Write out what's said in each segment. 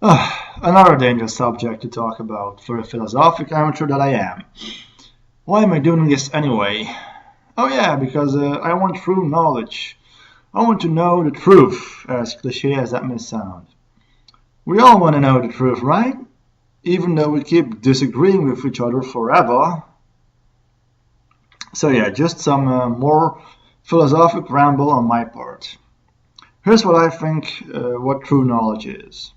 Another dangerous subject to talk about for a philosophic amateur that I am. Why am I doing this anyway? Oh yeah, because I want true knowledge. I want to know the truth, as cliche as that may sound. We all want to know the truth, right? Even though we keep disagreeing with each other forever. So yeah, just some more philosophic ramble on my part. Here's what I think what true knowledge is.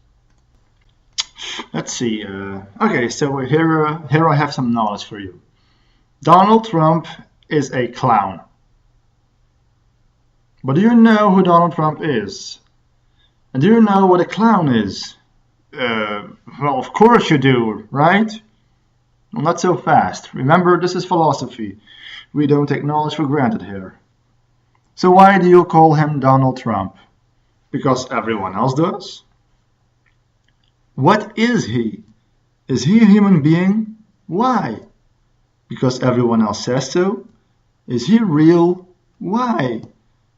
Let's see. Okay, so here I have some knowledge for you. Donald Trump is a clown. But do you know who Donald Trump is? And do you know what a clown is? Well, of course you do, right? Well, not so fast. Remember, this is philosophy. We don't take knowledge for granted here. So why do you call him Donald Trump? Because everyone else does? What is he? Is he a human being? Why? Because everyone else says so? Is he real? Why?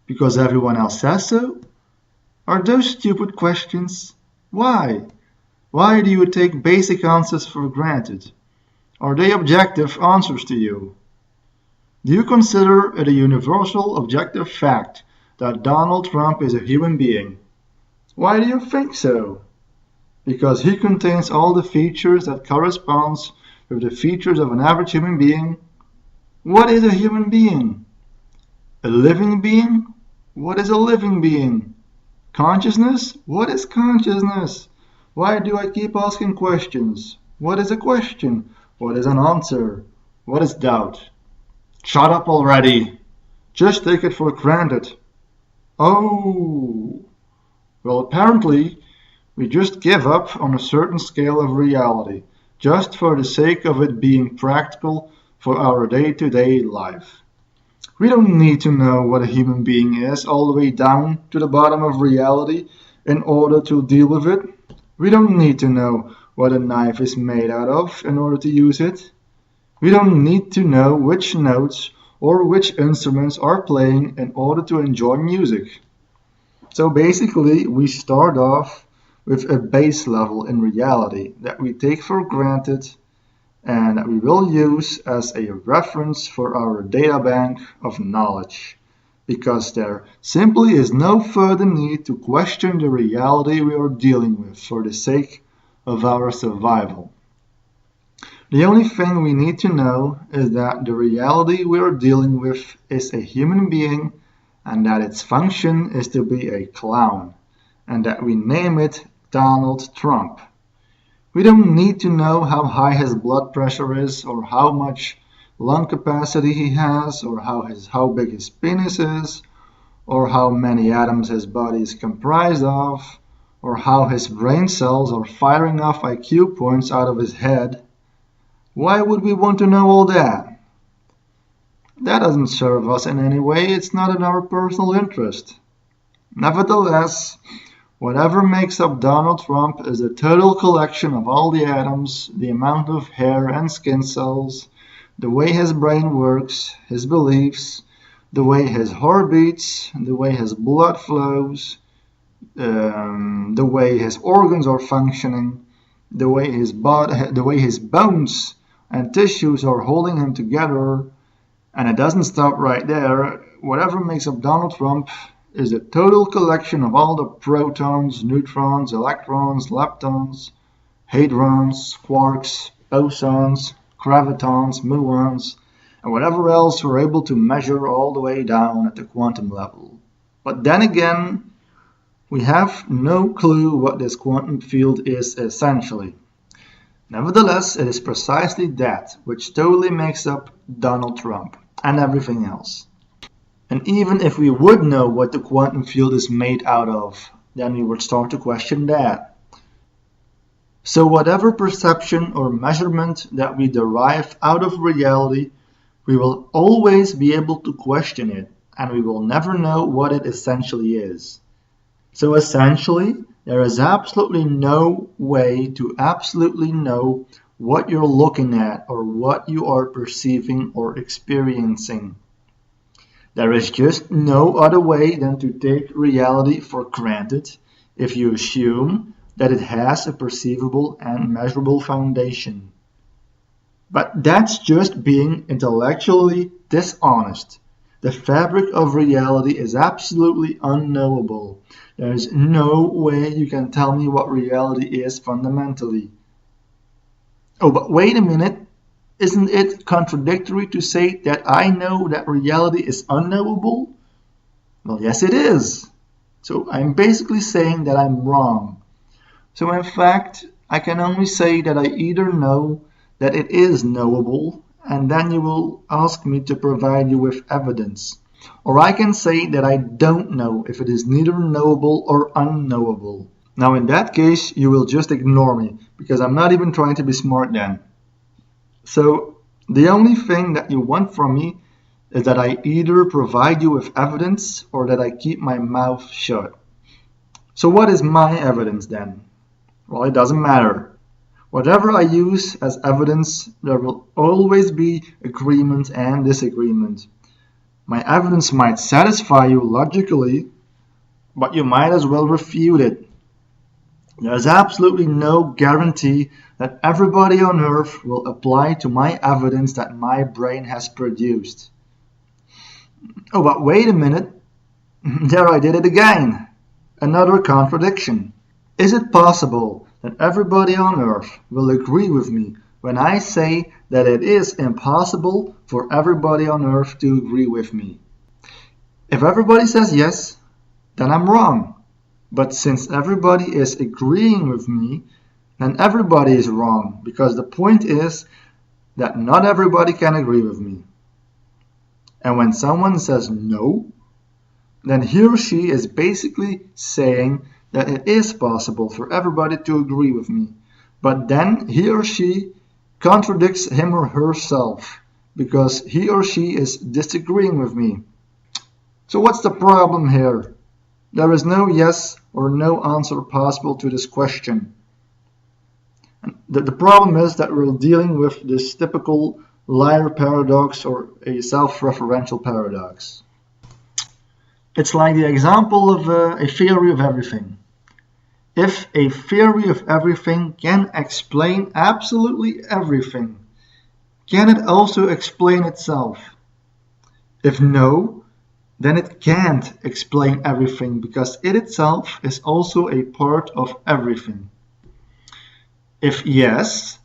Because everyone else says so? Are those stupid questions? Why? Why do you take basic answers for granted? Are they objective answers to you? Do you consider it a universal objective fact that Donald Trump is a human being? Why do you think so? Because he contains all the features that corresponds with the features of an average human being. What is a human being? A living being? What is a living being? Consciousness? What is consciousness? Why do I keep asking questions? What is a question? What is an answer? What is doubt? Shut up already. Just take it for granted. Oh. Well, apparently, we just give up on a certain scale of reality, just for the sake of it being practical for our day-to-day life. We don't need to know what a human being is all the way down to the bottom of reality in order to deal with it. We don't need to know what a knife is made out of in order to use it. We don't need to know which notes or which instruments are playing in order to enjoy music. So basically, we start off with a base level in reality that we take for granted and that we will use as a reference for our data bank of knowledge, because there simply is no further need to question the reality we are dealing with for the sake of our survival. The only thing we need to know is that the reality we are dealing with is a human being and that its function is to be a clown, and that we name it Donald Trump. We don't need to know how high his blood pressure is, or how much lung capacity he has, or how big his penis is, or how many atoms his body is comprised of, or how his brain cells are firing off IQ points out of his head. Why would we want to know all that? That doesn't serve us in any way. It's not in our personal interest. Nevertheless, whatever makes up Donald Trump is a total collection of all the atoms, the amount of hair and skin cells, the way his brain works, his beliefs, the way his heart beats, the way his blood flows, the way his organs are functioning, the way his bones and tissues are holding him together. And it doesn't stop right there. Whatever makes up Donald Trump is a total collection of all the protons, neutrons, electrons, leptons, hadrons, quarks, bosons, gravitons, muons, and whatever else we're able to measure all the way down at the quantum level. But then again, we have no clue what this quantum field is essentially. Nevertheless, it is precisely that which totally makes up Donald Trump and everything else. And even if we would know what the quantum field is made out of, then we would start to question that. So whatever perception or measurement that we derive out of reality, we will always be able to question it, and we will never know what it essentially is. So essentially, there is absolutely no way to absolutely know what you're looking at or what you are perceiving or experiencing. There is just no other way than to take reality for granted if you assume that it has a perceivable and measurable foundation. But that's just being intellectually dishonest. The fabric of reality is absolutely unknowable. There is no way you can tell me what reality is fundamentally. Oh, but wait a minute. Isn't it contradictory to say that I know that reality is unknowable? Well, yes, it is. So I'm basically saying that I'm wrong. So in fact, I can only say that I either know that it is knowable, and then you will ask me to provide you with evidence. Or I can say that I don't know if it is neither knowable or unknowable. Now in that case, you will just ignore me, because I'm not even trying to be smart then. So the only thing that you want from me is that I either provide you with evidence or that I keep my mouth shut. So what is my evidence then? Well, it doesn't matter. Whatever I use as evidence, there will always be agreement and disagreement. My evidence might satisfy you logically, but you might as well refute it. There's absolutely no guarantee that everybody on earth will apply to my evidence that my brain has produced. Oh, but wait a minute. There I did it again. Another contradiction. Is it possible that everybody on earth will agree with me when I say that it is impossible for everybody on earth to agree with me? If everybody says yes, then I'm wrong. But since everybody is agreeing with me, then everybody is wrong, because the point is that not everybody can agree with me. And when someone says no, then he or she is basically saying that it is possible for everybody to agree with me. But then he or she contradicts him or herself, because he or she is disagreeing with me. So what's the problem here? There is no yes or no answer possible to this question. The problem is that we're dealing with this typical liar paradox or a self-referential paradox. It's like the example of a theory of everything. If a theory of everything can explain absolutely everything, can it also explain itself? If no, then it can't explain everything, because it itself is also a part of everything. If yes,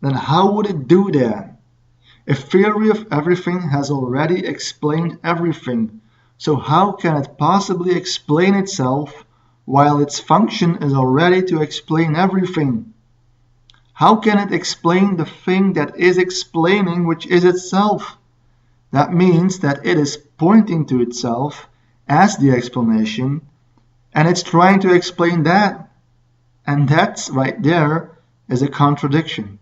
then how would it do that? A theory of everything has already explained everything, so how can it possibly explain itself while its function is already to explain everything? How can it explain the thing that is explaining, which is itself? That means that it is pointing to itself as the explanation, and it's trying to explain that. And that's right there is a contradiction.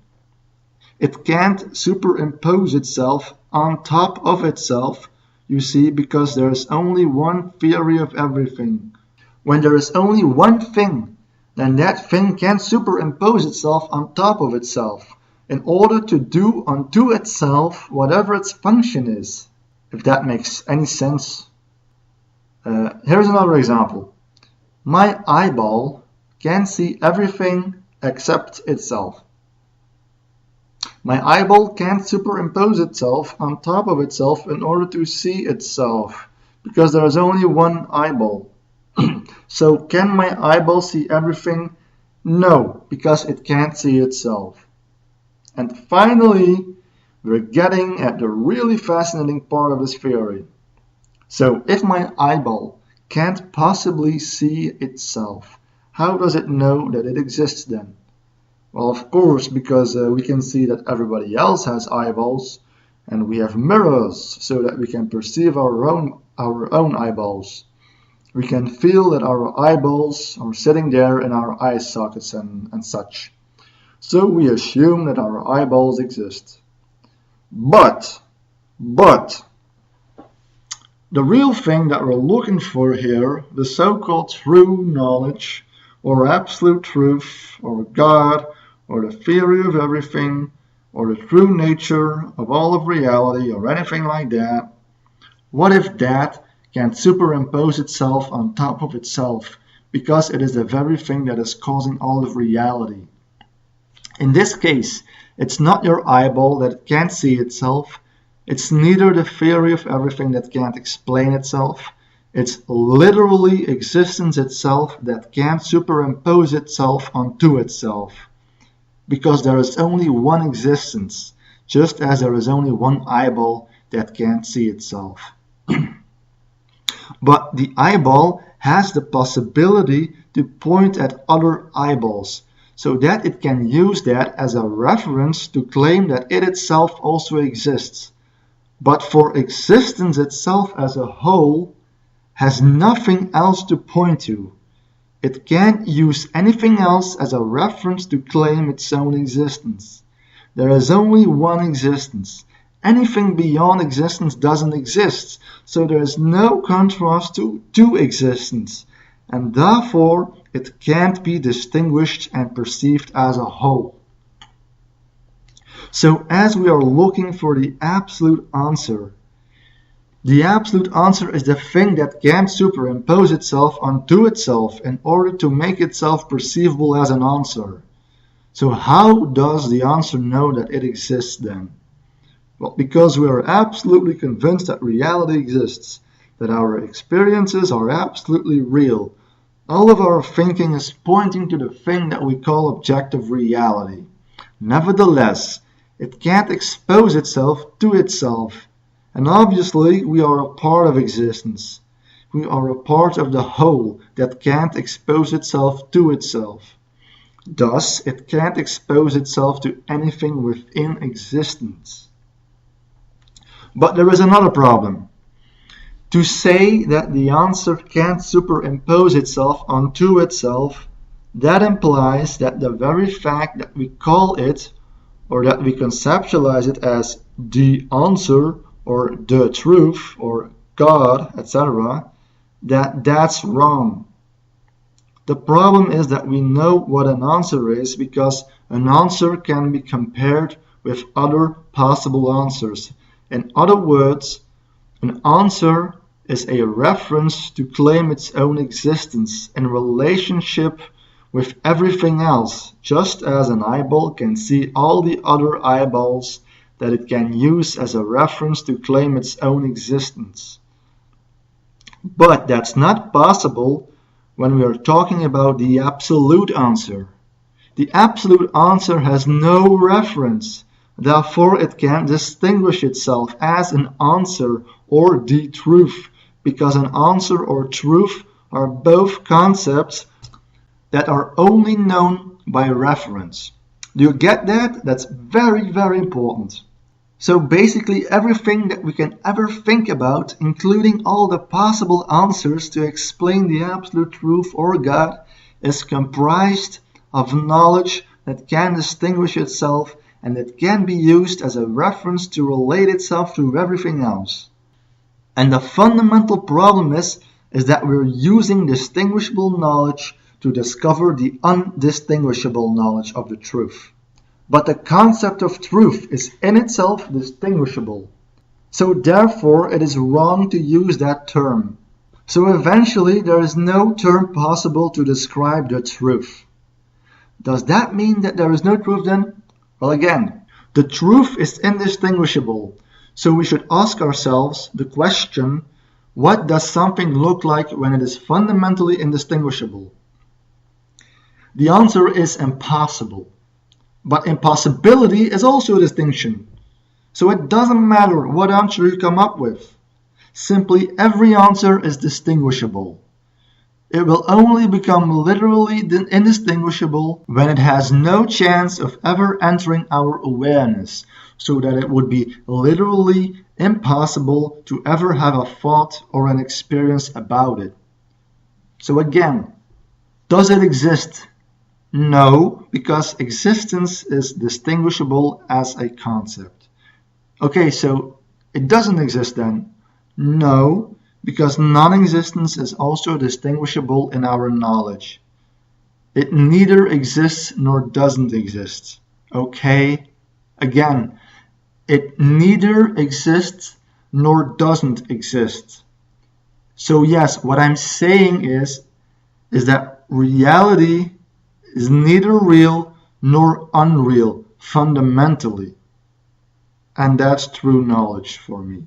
It can't superimpose itself on top of itself, you see, because there is only one theory of everything. When there is only one thing, then that thing can superimpose itself on top of itself in order to do unto itself whatever its function is, if that makes any sense. Here's another example. My eyeball can see everything except itself. My eyeball can't superimpose itself on top of itself in order to see itself, because there is only one eyeball. So can my eyeball see everything? No, because it can't see itself. And finally, we're getting at the really fascinating part of this theory. So if my eyeball can't possibly see itself, how does it know that it exists then? Well, of course, because we can see that everybody else has eyeballs, and we have mirrors so that we can perceive our own eyeballs. We can feel that our eyeballs are sitting there in our eye sockets and such. So we assume that our eyeballs exist. But, the real thing that we're looking for here, the so-called true knowledge, or absolute truth, or God, or the theory of everything, or the true nature of all of reality, or anything like that, what if that can superimpose itself on top of itself, because it is the very thing that is causing all of reality. In this case, it's not your eyeball that can't see itself. It's neither the theory of everything that can't explain itself. It's literally existence itself that can't superimpose itself onto itself. Because there is only one existence, just as there is only one eyeball that can't see itself. But the eyeball has the possibility to point at other eyeballs, so that it can use that as a reference to claim that it itself also exists. But for existence itself as a whole has nothing else to point to. It can't use anything else as a reference to claim its own existence. There is only one existence. Anything beyond existence doesn't exist, so there is no contrast to existence, and therefore it can't be distinguished and perceived as a whole. So as we are looking for the absolute answer is the thing that can't superimpose itself onto itself in order to make itself perceivable as an answer. So how does the answer know that it exists then? Well, because we are absolutely convinced that reality exists, that our experiences are absolutely real. All of our thinking is pointing to the thing that we call objective reality. Nevertheless, it can't expose itself to itself. And obviously, we are a part of existence. We are a part of the whole that can't expose itself to itself. Thus, it can't expose itself to anything within existence. But there is another problem. To say that the answer can't superimpose itself onto itself, that implies that the very fact that we call it, or that we conceptualize it as the answer, or the truth, or God, etc., that's wrong. The problem is that we know what an answer is because an answer can be compared with other possible answers. In other words, an answer is a reference to claim its own existence in relationship with everything else, just as an eyeball can see all the other eyeballs that it can use as a reference to claim its own existence. But that's not possible when we are talking about the absolute answer. The absolute answer has no reference. Therefore, it can't distinguish itself as an answer or the truth, because an answer or truth are both concepts that are only known by reference. Do you get that? That's very, very important. So basically everything that we can ever think about, including all the possible answers to explain the absolute truth or God, is comprised of knowledge that can distinguish itself and it can be used as a reference to relate itself to everything else. And the fundamental problem is that we're using distinguishable knowledge to discover the undistinguishable knowledge of the truth. But the concept of truth is in itself distinguishable. So therefore it is wrong to use that term. So eventually there is no term possible to describe the truth. Does that mean that there is no truth then? Well, again, the truth is indistinguishable. So we should ask ourselves the question, what does something look like when it is fundamentally indistinguishable? The answer is impossible. But impossibility is also a distinction. So it doesn't matter what answer you come up with. Simply every answer is distinguishable. It will only become literally indistinguishable when it has no chance of ever entering our awareness, so that it would be literally impossible to ever have a thought or an experience about it. So again, does it exist? No, because existence is distinguishable as a concept. Okay, so it doesn't exist then? No, because non-existence is also distinguishable in our knowledge. It neither exists nor doesn't exist. Okay? Again, it neither exists nor doesn't exist. So yes, what I'm saying is is that reality is neither real nor unreal fundamentally. And that's true knowledge for me.